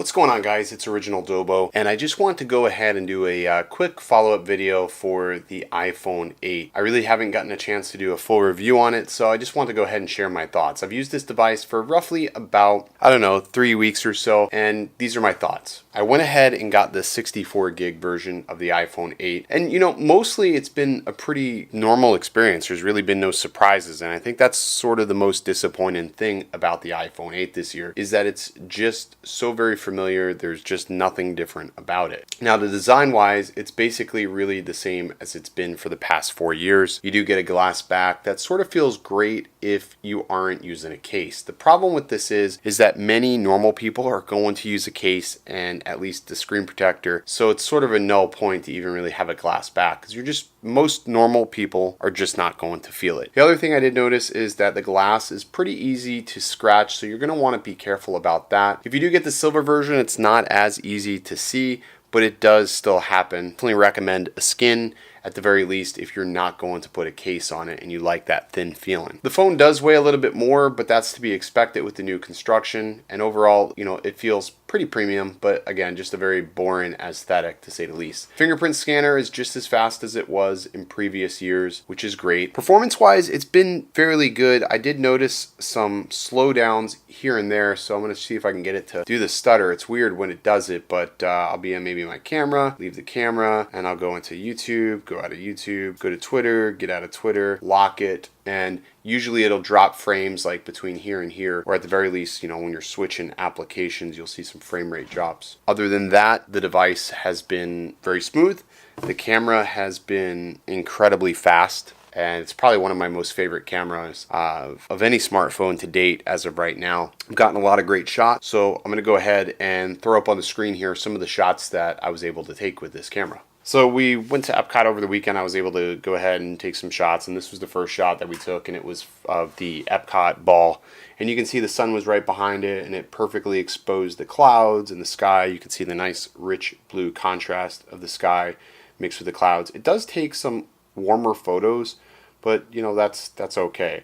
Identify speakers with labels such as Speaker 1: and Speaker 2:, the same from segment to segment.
Speaker 1: What's going on, guys? It's Original Dobo, and I just want to go ahead and do a quick follow-up video for the iPhone 8. I really haven't gotten a chance to do a full review on it, so I just want to go ahead and share my thoughts. I've used this device for roughly about, 3 weeks or so, and these are my thoughts. I went ahead and got the 64 gig version of the iPhone 8, and mostly it's been a pretty normal experience. There's really been no surprises, and I think that's sort of the most disappointing thing about the iPhone 8 this year, is that it's just so very familiar. There's just nothing different about it. Now, the design wise, it's basically really the same as it's been for the past 4 years. You do get a glass back that sort of feels great if you aren't using a case. The problem with this is that many normal people are going to use a case and at least the screen protector, so it's sort of a null point to even really have a glass back, because most normal people are just not going to feel it. The other thing I did notice is that the glass is pretty easy to scratch, so you're going to want to be careful about that. If you do get the silver version, it's not as easy to see, but it does still happen. Definitely recommend a skin at the very least if you're not going to put a case on it and you like that thin feeling. The phone does weigh a little bit more, but that's to be expected with the new construction, and overall, it feels pretty premium, but again, just a very boring aesthetic to say the least. Fingerprint scanner is just as fast as it was in previous years, which is great. Performance wise, it's been fairly good. I did notice some slowdowns here and there, so I'm going to see if I can get it to do the stutter. It's weird when it does it, but I'll be in maybe my camera, leave the camera, and I'll go into YouTube, go out of YouTube, go to Twitter, get out of Twitter, lock it, and usually it'll drop frames like between here and here, or at the very least, when you're switching applications, you'll see some frame rate drops. Other than that, the device has been very smooth. The camera has been incredibly fast, and it's probably one of my most favorite cameras of any smartphone to date as of right now. I've gotten a lot of great shots, so I'm going to go ahead and throw up on the screen here some of the shots that I was able to take with this camera. So we went to Epcot over the weekend. I was able to go ahead and take some shots, and this was the first shot that we took, and it was of the Epcot ball. And you can see the sun was right behind it, and it perfectly exposed the clouds and the sky. You can see the nice rich blue contrast of the sky mixed with the clouds. It does take some warmer photos, but that's okay.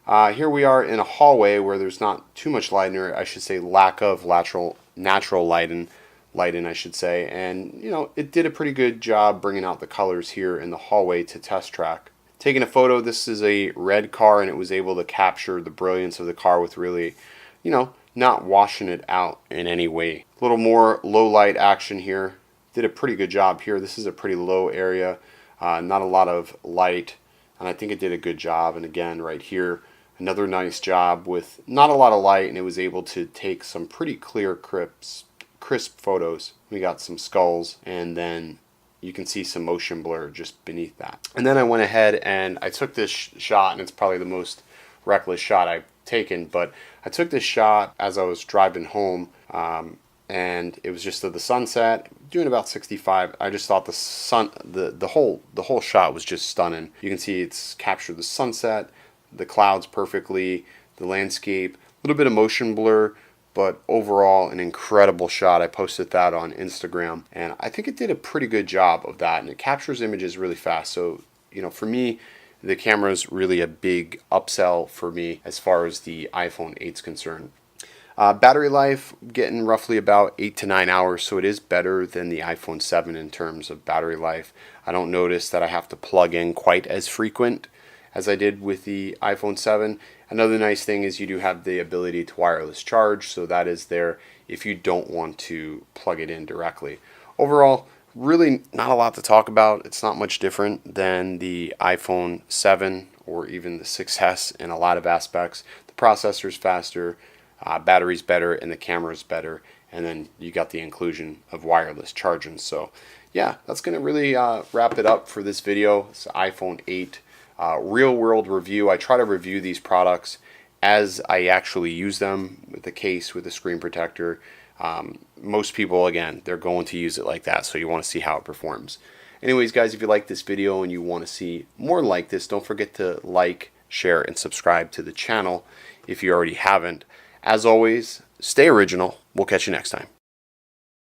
Speaker 1: Here we are in a hallway where there's not too much light in, or I should say lack of natural lighting, I should say, and it did a pretty good job bringing out the colors here in the hallway to test track. Taking a photo, this is a red car, and it was able to capture the brilliance of the car with really, not washing it out in any way. A little more low light action here. Did a pretty good job here. This is a pretty low area, not a lot of light, and I think it did a good job. And again, right here, another nice job with not a lot of light, and it was able to take some pretty clear, crisp photos. We got some skulls, and then you can see some motion blur just beneath that. And then I went ahead and I took this shot, and it's probably the most reckless shot I've taken, but I took this shot as I was driving home, and it was just of the sunset, doing about 65. I just thought the whole shot was just stunning. You can see it's captured the sunset, the clouds perfectly, the landscape, a little bit of motion blur, but overall an incredible shot. I posted that on Instagram, and I think it did a pretty good job of that, and it captures images really fast. So for me, the camera is really a big upsell for me as far as the iPhone 8 is concerned. Battery life, getting roughly about 8 to 9 hours, so it is better than the iPhone 7 in terms of battery life. I don't notice that I have to plug in quite as frequent as I did with the iPhone 7. Another nice thing is you do have the ability to wireless charge, so that is there if you don't want to plug it in directly. Overall, really not a lot to talk about. It's not much different than the iPhone 7 or even the 6S in a lot of aspects. The processor's faster, battery's better, and the camera's better, and then you got the inclusion of wireless charging. So yeah, that's going to really wrap it up for this video. It's iPhone 8 real world review. I try to review these products as I actually use them, with the case, with the screen protector. Most people, again, they're going to use it like that, so you want to see how it performs. Anyways, guys, if you like this video and you want to see more like this, don't forget to like, share, and subscribe to the channel if you already haven't. As always, stay original. We'll catch you next time.